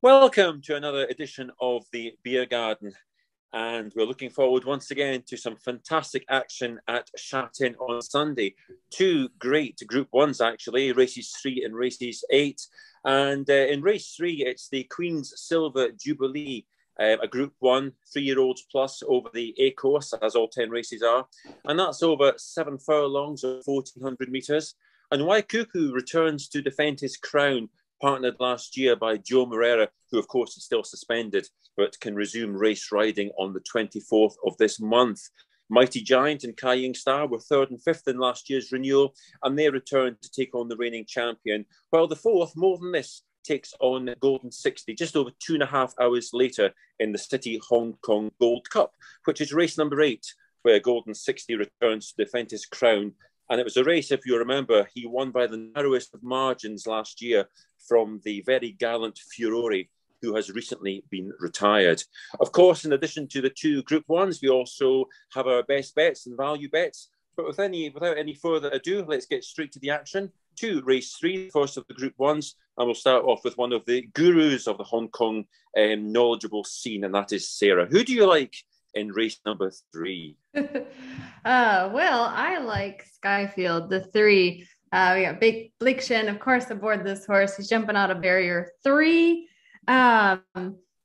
Welcome to another edition of the Beer Garden, and we're looking forward once again to some fantastic action at Charene on Sunday. Two great Group 1s actually, races 3 and races 8. And in race 3, it's the Queen's Silver Jubilee, a Group 1, 3-year-olds plus over the A course, as all 10 races are. And that's over 7 furlongs or 1,400 metres. And Waikuku returns to defend his crown, partnered last year by Joe Moreira, who of course is still suspended, but can resume race riding on the 24th of this month. Mighty Giant and Kai Star were 3rd and 5th in last year's renewal, and they returned to take on the reigning champion, while the 4th, More Than This, takes on Golden 60 just over 2.5 hours later in the City Hong Kong Gold Cup, which is race number 8, where Golden 60 returns to defend his crown. And it was a race, if you remember, he won by the narrowest of margins last year from the very gallant Furore, who has recently been retired. Of course, in addition to the 2 Group 1s, we also have our best bets and value bets. But without any further ado, let's get straight to the action. To race 3, the first of the Group 1s, and we'll start off with one of the gurus of the Hong Kong knowledgeable scene, and that is Sara. Who do you like in race number 3? Well, I like Skyfield, the 3. We got Big Blake Shin, of course, aboard this horse. He's jumping out of barrier 3.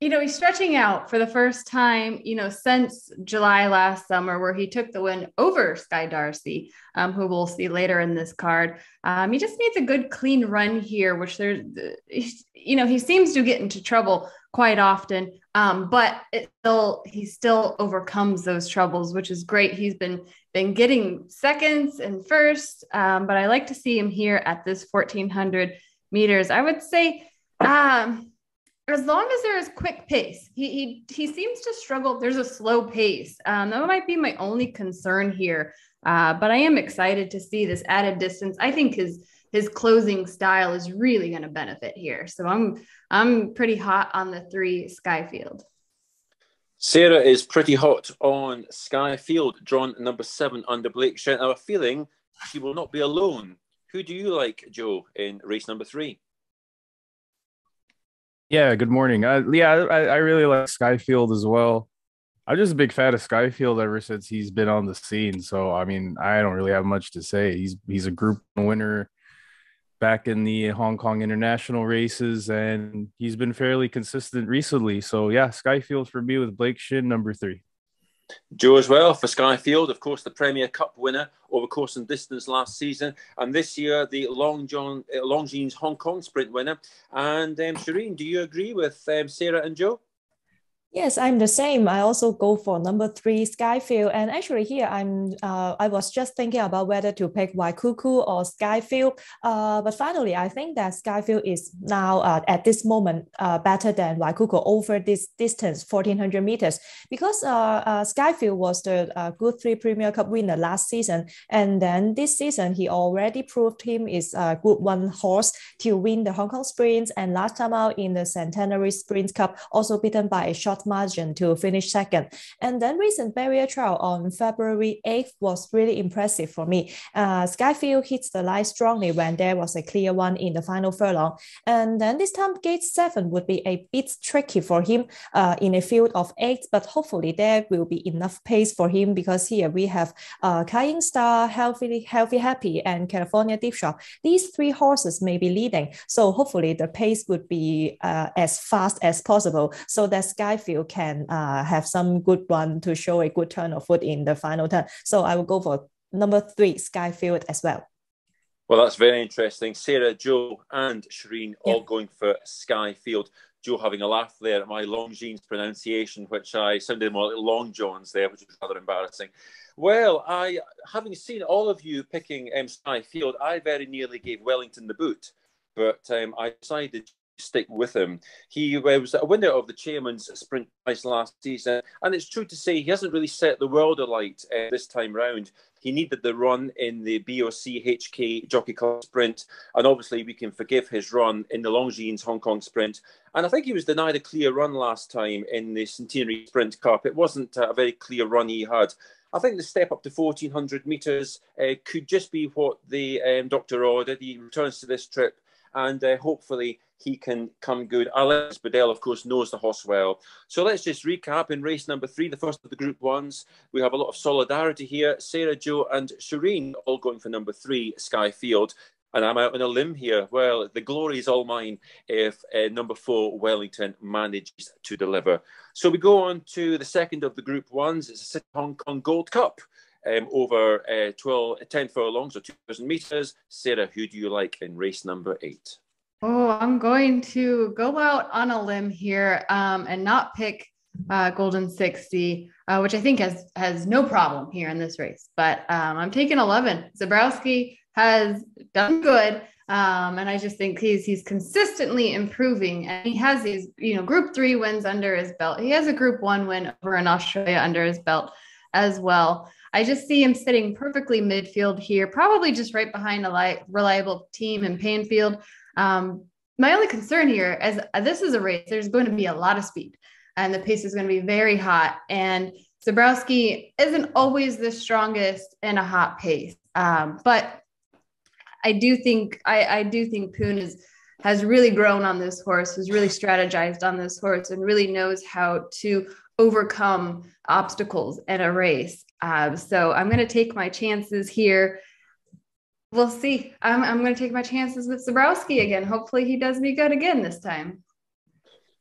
He's stretching out for the first time, since July last summer, where he took the win over Sky Darcy, who we'll see later in this card. He just needs a good, clean run here, which he seems to get into trouble quite often, but he still overcomes those troubles, which is great. He's been getting seconds and first, but I like to see him here at this 1,400 meters. I would say, as long as there is quick pace, he seems to struggle. There's a slow pace. That might be my only concern here. But I am excited to see this added distance. I think his closing style is really going to benefit here. So I'm pretty hot on the 3 Skyfield. Sara is pretty hot on Skyfield, drawn number 7 under Blake Shin. I have a feeling she will not be alone. Who do you like, Joe, in race number 3? Yeah, good morning. I really like Skyfield as well. I'm just a big fan of Skyfield ever since he's been on the scene. So, I mean, I don't really have much to say. He's a Group winner back in the Hong Kong international races, and he's been fairly consistent recently. So, yeah, Skyfield for me with Blake Shin, number 3. Joe as well for Skyfield, of course, the Premier Cup winner over course and distance last season, and this year the Longines Hong Kong sprint winner. And Charene, do you agree with Sara and Joe? Yes, I'm the same. I also go for number 3, Skyfield. And actually here, I was just thinking about whether to pick Waikuku or Skyfield. But finally, I think that Skyfield is now at this moment better than Waikuku over this distance, 1,400 meters, because Skyfield was the Group 3 Premier Cup winner last season. And then this season, he already proved him is a Group 1 horse to win the Hong Kong sprints. And last time out in the Centenary Sprint Cup, also beaten by a short margin to finish 2nd. And then recent barrier trial on February 8th was really impressive for me. Skyfield hits the line strongly when there was a clear one in the final furlong. And then this time gate 7 would be a bit tricky for him in a field of 8, but hopefully there will be enough pace for him, because here we have Kai Star, Healthy Happy, and California Deep Shot. These 3 horses may be leading, so hopefully the pace would be as fast as possible, so that Skyfield can have some good run to show a good turn of foot in the final turn. So I will go for number 3, Skyfield as well. Well, that's very interesting. Sara, Joe, and Charene all going for Skyfield. Joe having a laugh there at my Longines pronunciation, which I sounded more like Long Johns there, which was rather embarrassing. Well, having seen all of you picking Skyfield, I very nearly gave Wellington the boot, but I decided stick with him. He was a winner of the Chairman's Sprint Prize last season, and it's true to say he hasn't really set the world alight this time round. He needed the run in the BOC HK Jockey Club Sprint, and obviously we can forgive his run in the Longines Hong Kong Sprint. And I think he was denied a clear run last time in the Centenary Sprint Cup. It wasn't a very clear run he had. I think the step up to 1,400 metres could just be what the doctor ordered. He returns to this trip and hopefully he can come good. Alex Bedell, of course, knows the horse well. So let's just recap in race number 3, the first of the Group 1s. We have a lot of solidarity here. Sara, Joe and Charene all going for number 3, Skyfield. And I'm out on a limb here. Well, the glory is all mine if number 4, Wellington, manages to deliver. So we go on to the second of the Group 1s. It's a City Hong Kong Gold Cup. Over 10 furlongs or 2,000 metres. Sara, who do you like in race number 8? Oh, I'm going to go out on a limb here and not pick Golden 60, which I think has no problem here in this race. But I'm taking 11. Zabrowski has done good. And I just think he's consistently improving. And he has these, Group 3 wins under his belt. He has a Group 1 win over in Australia under his belt as well. I just see him sitting perfectly midfield here, probably just right behind a reliable team in Painfield. My only concern here is this is a race. There's going to be a lot of speed and the pace is going to be very hot. And Zabrowski isn't always the strongest in a hot pace. But I do think Poon has really grown on this horse, has really strategized on this horse and really knows how to overcome obstacles in a race. So I'm going to take my chances here. We'll see. I'm going to take my chances with Zabrowski again. Hopefully he does me good again this time.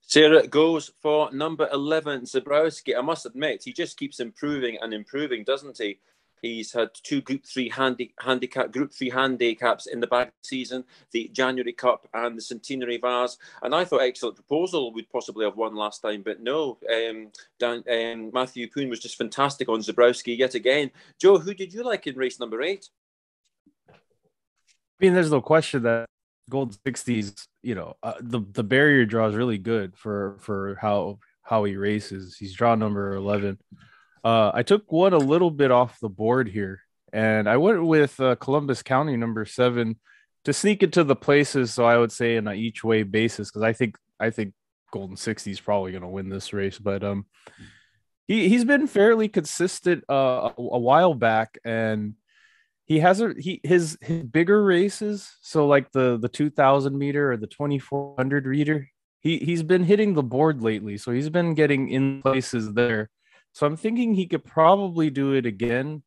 Sara goes for number 11, Zabrowski. I must admit, he just keeps improving and improving, doesn't he? He's had 2 Group 3 handicaps in the back season, the January Cup and the Centenary Vase. And I thought Excellent Proposal would possibly have won last time, but no. Matthew Poon was just fantastic on Zabrowski yet again. Joe, who did you like in race number 8? I mean, there's no question that Gold 60s, the barrier draw is really good for how he races. He's draw number 11. I took one a little bit off the board here, and I went with Columbus County number 7 to sneak into the places. So I would say in an each way basis, because I think Golden 60 is probably going to win this race. But he's been fairly consistent a while back, and he has his bigger races. So like the 2,000 meter or the 2,400 meter, he's been hitting the board lately. So he's been getting in places there. So I'm thinking he could probably do it again.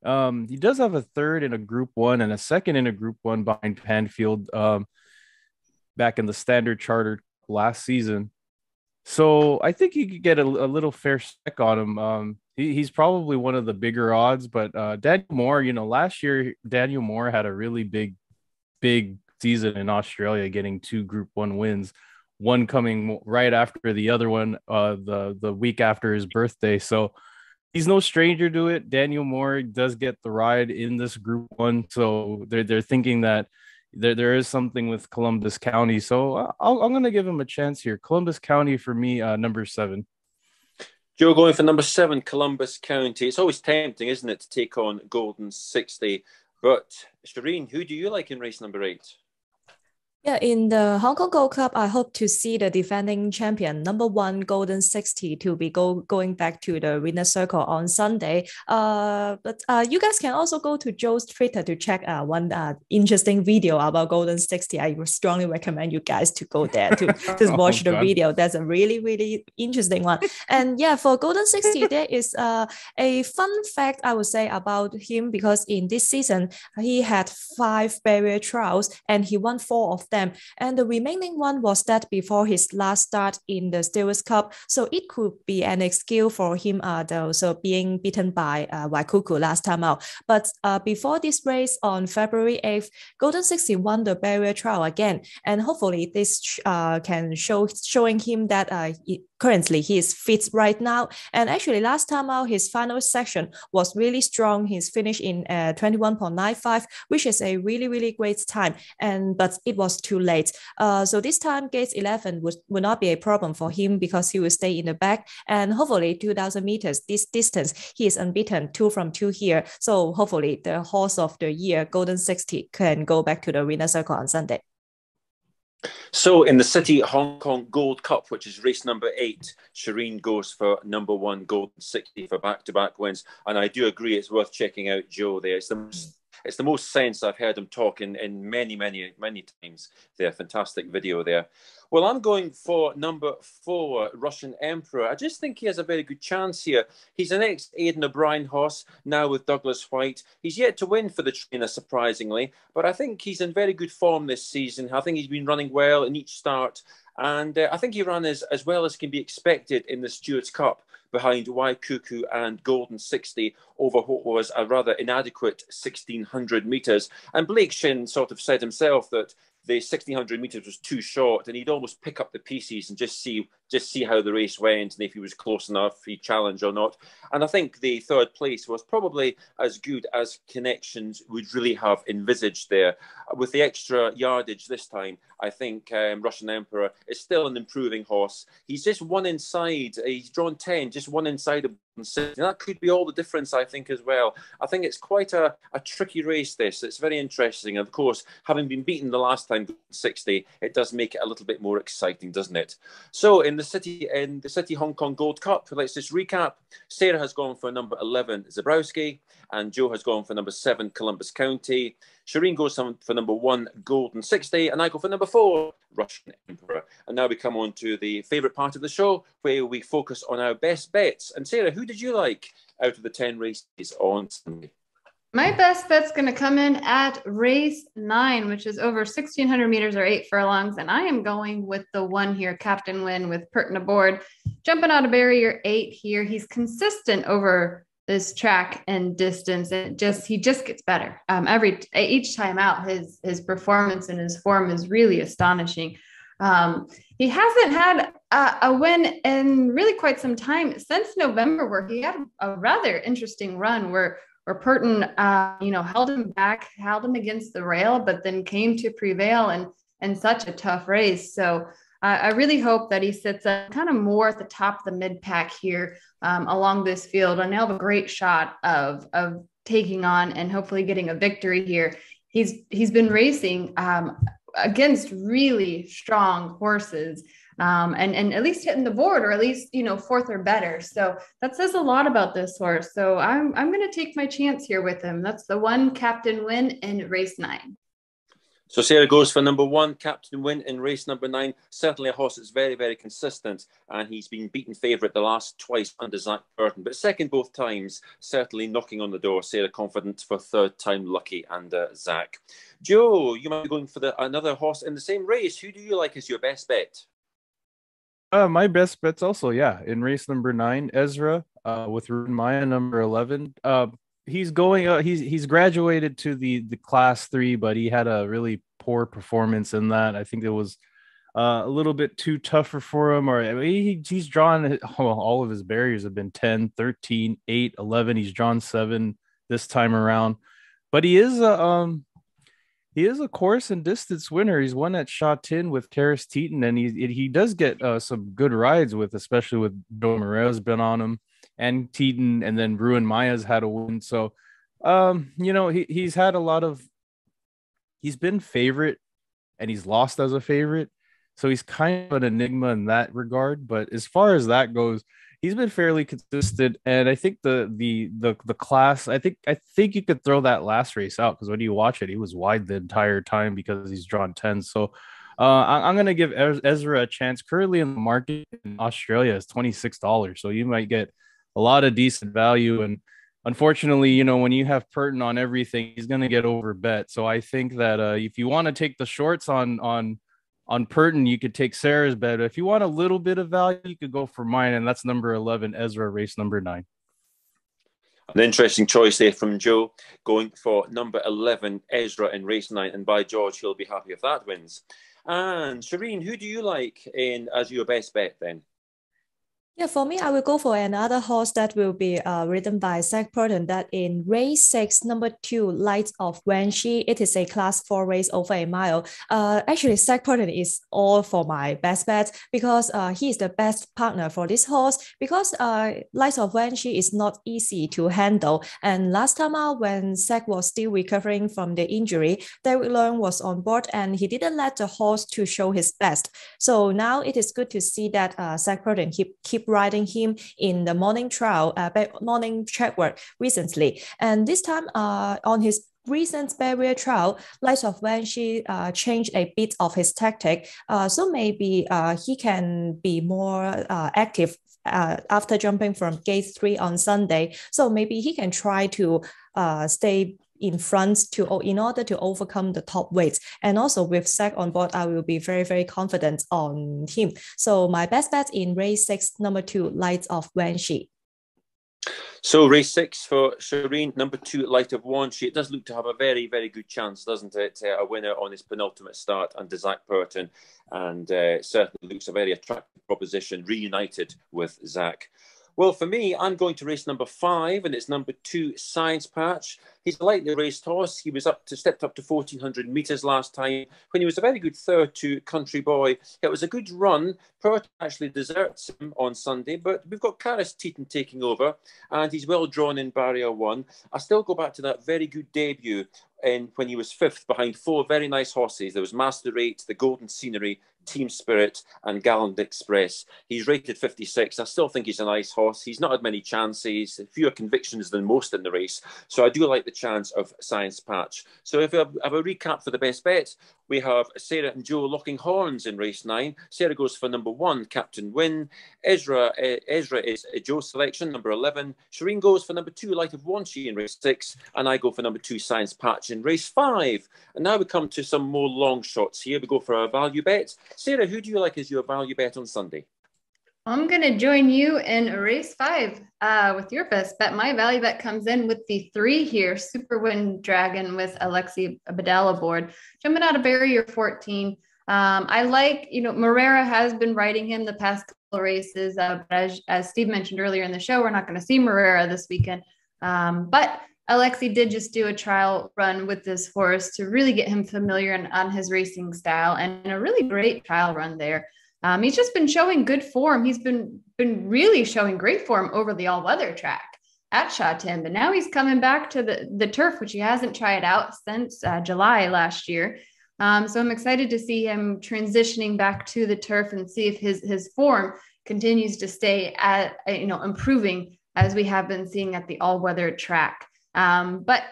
He does have a third in a Group 1 and a second in a Group 1 behind Panfield back in the Standard Charter last season. So I think he could get a little fair check on him. He's probably one of the bigger odds, but Daniel Moore, last year, Daniel Moore had a really big season in Australia, getting 2 Group 1 wins. One coming right after the other one, the week after his birthday. So he's no stranger to it. Daniel Moore does get the ride in this Group 1. So they're thinking that there is something with Columbus County. So I'm going to give him a chance here. Columbus County for me, number 7. Joe going for number 7, Columbus County. It's always tempting, isn't it, to take on Golden 60. But Charene, who do you like in race number 8? Yeah, in the Hong Kong Gold Cup, I hope to see the defending champion, number 1 Golden 60, to be going back to the winner's circle on Sunday. But you guys can also go to Joe's Twitter to check one interesting video about Golden 60. I strongly recommend you guys to go there to watch the video. That's a really, really interesting one. And yeah, for Golden 60, there is a fun fact I would say about him, because in this season, he had 5 barrier trials and he won 4 of them, and the remaining one was that before his last start in the Stewards Cup, so it could be an excuse for him also being beaten by Waikuku last time out. But before this race on February 8th, Golden 60 won the barrier trial again, and hopefully this can showing him that currently he is fit right now. And actually last time out, his final section was really strong. He's finished in 21.95, which is a really, really great time. But it was too late. So this time gates 11 would not be a problem for him, because he will stay in the back. And hopefully 2,000 meters, this distance, he is unbeaten, 2 from 2 here. So hopefully the horse of the year, Golden 60, can go back to the winner's circle on Sunday. So in the City Hong Kong Gold Cup, which is race number 8, Charene goes for number 1 Golden 60 for back-to-back wins. And I do agree it's worth checking out Joe there. It's It's the most sense I've heard him talk in many times. They're fantastic video there. Well, I'm going for number 4, Russian Emperor. I just think he has a very good chance here. He's an ex-Aidan O'Brien horse, now with Douglas White. He's yet to win for the trainer, surprisingly, but I think he's in very good form this season. I think he's been running well in each start, and I think he ran as well as can be expected in the Stewards Cup, behind Y Cuckoo and Golden 60 over what was a rather inadequate 1,600 metres. And Blake Shin sort of said himself that the 1,600 metres was too short, and he'd almost pick up the pieces and just see how the race went, and if he was close enough, he'd challenge or not. And I think the third place was probably as good as Connections would really have envisaged there. With the extra yardage this time, I think Russian Emperor is still an improving horse. He's just one inside. He's drawn 10, just one inside of 60. And that could be all the difference, I think, as well. I think it's quite a tricky race, this. It's very interesting. And of course, having been beaten the last time, 60, it does make it a little bit more exciting, doesn't it? So in the City Hong Kong Gold Cup, let's just recap. Sarah has gone for number 11, Zabrowski, and Joe has gone for number 7, Columbus County. Charene goes for number 1, Golden 60, and I go for number 4, Russian Emperor. And now we come on to the favourite part of the show, where we focus on our best bets. And Sarah, who did you like out of the 10 races on Sunday? My best bet's going to come in at race 9, which is over 1,600 meters or 8 furlongs. And I am going with the one here, Captain Win, with Purton aboard. Jumping out of barrier 8 here. He's consistent over this track and distance. And he just gets better. Each time out, his performance and his form is really astonishing. He hasn't had a win in really quite some time, since November, where he had a rather interesting run where Purton, held him back, held him against the rail, but then came to prevail in such a tough race. So I really hope that he sits up kind of more at the top of the mid-pack here along this field, and he'll have a great shot of taking on and hopefully getting a victory here. He's been racing against really strong horses, and at least hitting the board, or at least, 4th or better. So that says a lot about this horse. So I'm going to take my chance here with him. That's the one, Captain Win, in race 9. So Sarah goes for number 1, Captain Win, in race number 9. Certainly a horse that's very, very consistent, and he's been beaten favourite the last twice under Zach Burton, but second both times, certainly knocking on the door. Sarah confident for third time lucky under Zach. Joe, you might be going for another horse in the same race. Who do you like as your best bet? My best bet's also, in race number 9, Ezra, with Ruben Maya, number 11. He's going. He's graduated to the class 3, but he had a really poor performance in that. I think it was a little bit too tougher for him. Or he's drawn all of his barriers have been 10, 13, 8, 11. He's drawn 7 this time around, but he is a course and distance winner. He's won at Charene with Karis Teton, and he does get some good rides especially with Joe Moreira's been on him. And Teton, and then Ruin Maya's had a win. So, he's had a lot of, he's been favorite and he's lost as a favorite. So he's kind of an enigma in that regard. But as far as that goes, he's been fairly consistent. And I think the class, I think you could throw that last race out, because when you watch it, he was wide the entire time because he's drawn 10. So I'm going to give Ezra a chance. Currently in the market in Australia is $26. So you might get a lot of decent value. And unfortunately, when you have Purton on everything, he's going to get over bet. So I think that if you want to take the shorts on Purton, you could take Sarah's bet. If you want a little bit of value, you could go for mine. And that's number 11, Ezra, race number 9. An interesting choice there from Joe, going for number 11, Ezra, in race 9. And by George, he'll be happy if that wins. And Charene, who do you like as your best bet then? Yeah, for me, I will go for another horse that will be ridden by Zach Purton. That in race 6, number 2, Light of Wenshi. It is a class 4 race over a mile. Actually, Zach Purton is all for my best bet, because he is the best partner for this horse, because Light of Wenshi is not easy to handle. And last time out, when Zach was still recovering from the injury, David Leung was on board and he didn't let the horse to show his best. So now it is good to see that Zach Purton keep riding him in the morning trial, morning track work recently. And this time on his recent barrier trial, Light of Wenshi changed a bit of his tactic. So maybe he can be more active after jumping from gate 3 on Sunday. So maybe he can try to stay in front in order to overcome the top weights. And also with Zach on board, I will be very, very confident on him. So my best bet in race 6, number 2, Light of Wenshi. So race 6 for Charene, number 2, Light of Wenshi. It does look to have a very, very good chance, doesn't it? A winner on his penultimate start under Zach Purton. And certainly looks a very attractive proposition, reunited with Zach. Well, for me, I'm going to race number 5, and it's number 2, Science Patch. He's a lightly raced horse. He was stepped up to 1,400 metres last time when he was a very good third to Country Boy. It was a good run. Pert actually deserts him on Sunday, but we've got Karis Teaton taking over, and he's well drawn in barrier 1. I still go back to that very good debut when he was 5th behind 4 very nice horses. There was Master 8, The Golden Scenery, Team Spirit and Gallant Express. He's rated 56. I still think he's a nice horse. He's not had many chances, fewer convictions than most in the race. So I do like the chance of Science Patch. So if we have a recap for the best bet, we have Sarah and Joe locking horns in race 9. Sarah goes for number 1, Captain Win. Ezra is Joe's selection, number 11. Charene goes for number 2, Light of Wenshi in race 6. And I go for number 2, Science Patch in race 5. And now we come to some more long shots here. We go for our value bet. Sarah, who do you like as your value bet on Sunday? I'm going to join you in race 5 with your best bet. My value bet comes in with the 3 here, Super Wind Dragon with Alexi Badal aboard, jumping out of barrier 14. I like, Morera has been riding him the past couple of races, but as Steve mentioned earlier in the show, we're not going to see Morera this weekend. But Alexi did just do a trial run with this horse to really get him familiar on his racing style, and a really great trial run there. He's just been showing good form. He's been really showing great form over the all-weather track at Charene, but now he's coming back to the turf, which he hasn't tried out since July last year. So I'm excited to see him transitioning back to the turf and see if his form continues to stay at, improving as we have been seeing at the all-weather track. But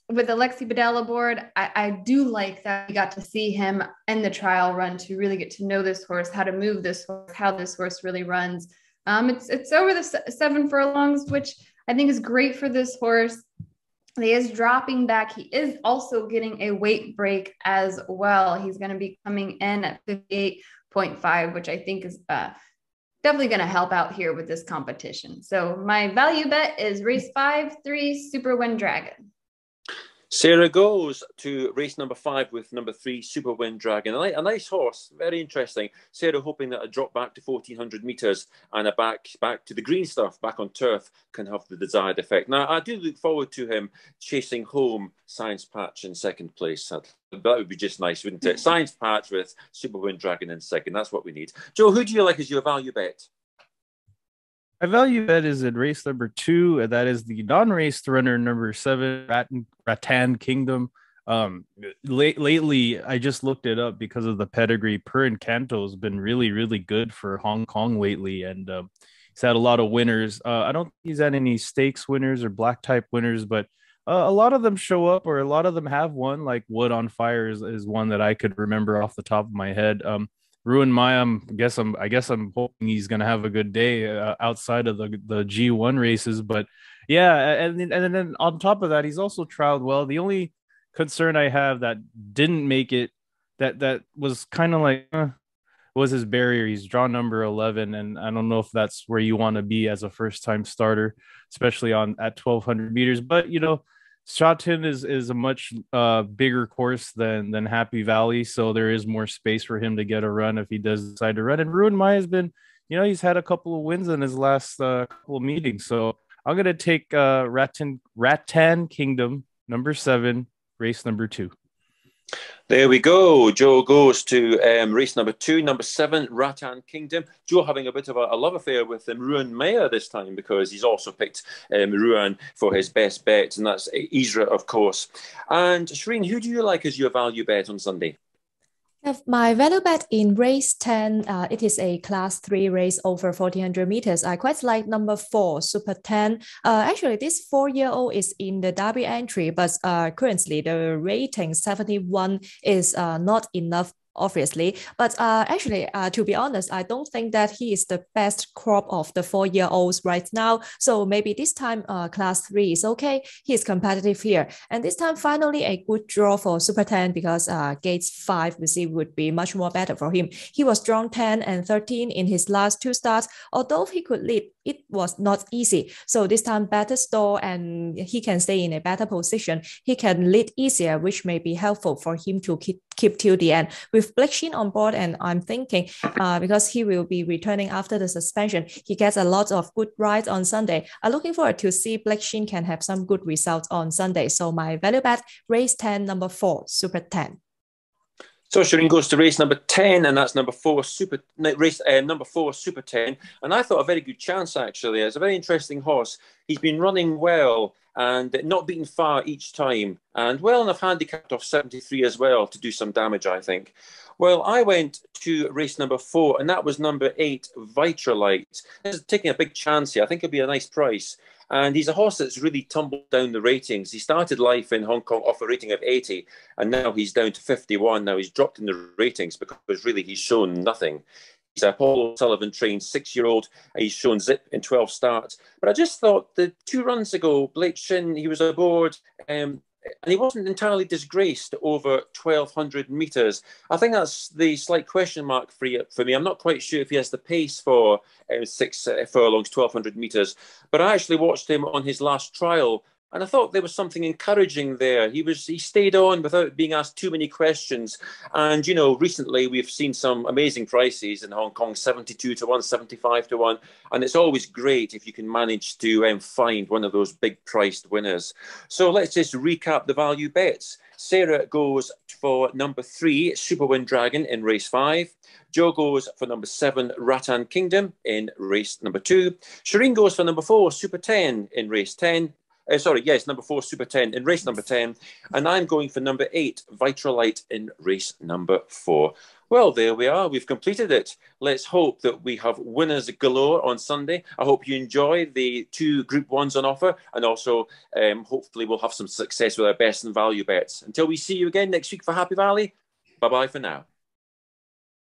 with Alexi Badal aboard, I do like that we got to see him in the trial run to really get to know this horse, how to move this horse, how this horse really runs. It's over the 7 furlongs, which I think is great for this horse. He is dropping back. He is also getting a weight break as well. He's going to be coming in at 58.5, which I think is definitely going to help out here with this competition. So my value bet is race 5, 3, Super Wind Dragon. Sarah goes to race number 5 with number 3, Super Wind Dragon. A nice horse, very interesting. Sarah hoping that a drop back to 1,400 metres and a back to the green stuff, back on turf, can have the desired effect. Now, I do look forward to him chasing home Science Patch in second place. That would be just nice, wouldn't it? Science Patch with Super Wind Dragon in second. That's what we need. Joe, who do you like as your value bet? My value bet is in race number 2, and that is the non-raced runner number 7, Rattan Kingdom. Lately, I just looked it up because of the pedigree. Per Encanto has been really, really good for Hong Kong lately, and he's had a lot of winners. I don't think he's had any stakes winners or black type winners, but a lot of them show up, or a lot of them have won. Like Wood on Fire is one that I could remember off the top of my head. Ruin Maya, I guess I'm hoping he's gonna have a good day outside of the G1 races. But yeah, and then on top of that, he's also trialed well. The only concern I have that didn't make it, that was kind of like was his barrier. He's draw number 11, and I don't know if that's where you want to be as a first time starter, especially at 1,200 meters. But Charene is a much bigger course than Happy Valley, so there is more space for him to get a run if he does decide to run. And Ruin Maya has been, he's had a couple of wins in his last couple of meetings. So I'm going to take Rattan Kingdom, number 7, race number 2. There we go. Joe goes to race number 2, number 7, Rattan Kingdom. Joe having a bit of a love affair with Ruin Maya this time, because he's also picked Ruin for his best bet, and that's Isra, of course. And Charene, who do you like as your value bet on Sunday? My value bet in race 10, it is a class 3 race over 1400 meters. I quite like number 4, Super 10. Actually, this 4-year-old is in the Derby entry, but currently the rating 71 is not enough, obviously. But actually, to be honest, I don't think that he is the best crop of the 4-year-olds right now. So maybe this time class 3 is okay. He is competitive here. And this time, finally, a good draw for Super 10 because gates 5 receive would be much more better for him. He was drawn 10 and 13 in his last 2 starts. Although he could lead, it was not easy. So this time, better store and he can stay in a better position. He can lead easier, which may be helpful for him to keep till the end. With Blake Shin on board, and I'm thinking because he will be returning after the suspension, he gets a lot of good rides on Sunday. I'm looking forward to see Blake Shin can have some good results on Sunday. So my value bet, race 10, number 4, Super 10. So Charene goes to race number 10, and that's number 4 Super 10. And I thought a very good chance, actually. It's a very interesting horse. He's been running well and not beaten far each time, and well enough handicapped off 73 as well to do some damage, I think. Well, I went to race number 4, and that was number 8, Vitrolite. This is taking a big chance here. I think it'll be a nice price. And he's a horse that's really tumbled down the ratings. He started life in Hong Kong off a rating of 80, and now he's down to 51. Now he's dropped in the ratings because really he's shown nothing. He's a Paul Sullivan trained 6-year-old. He's shown zip in 12 starts. But I just thought the 2 runs ago, Blake Shin, he was aboard, and he wasn't entirely disgraced over 1,200 metres. I think that's the slight question mark for me. I'm not quite sure if he has the pace for 6 furlongs, 1,200 metres. But I actually watched him on his last trial, and I thought there was something encouraging there. He stayed on without being asked too many questions. And, you know, recently we've seen some amazing prices in Hong Kong, 72 to 1, 75 to 1. And it's always great if you can manage to find one of those big priced winners. So let's just recap the value bets. Sara goes for number 3, Super Wind Dragon in race 5. Joe goes for number 7, Rattan Kingdom in race number 2. Charene goes for number 4, Super 10 in race 10. Number 4, Super 10 in race number 10. And I'm going for number 8, Vitrolite in race number 4. Well, there we are. We've completed it. Let's hope that we have winners galore on Sunday. I hope you enjoy the 2 Group 1s on offer. And also, hopefully, we'll have some success with our best and value bets. Until we see you again next week for Happy Valley, bye-bye for now.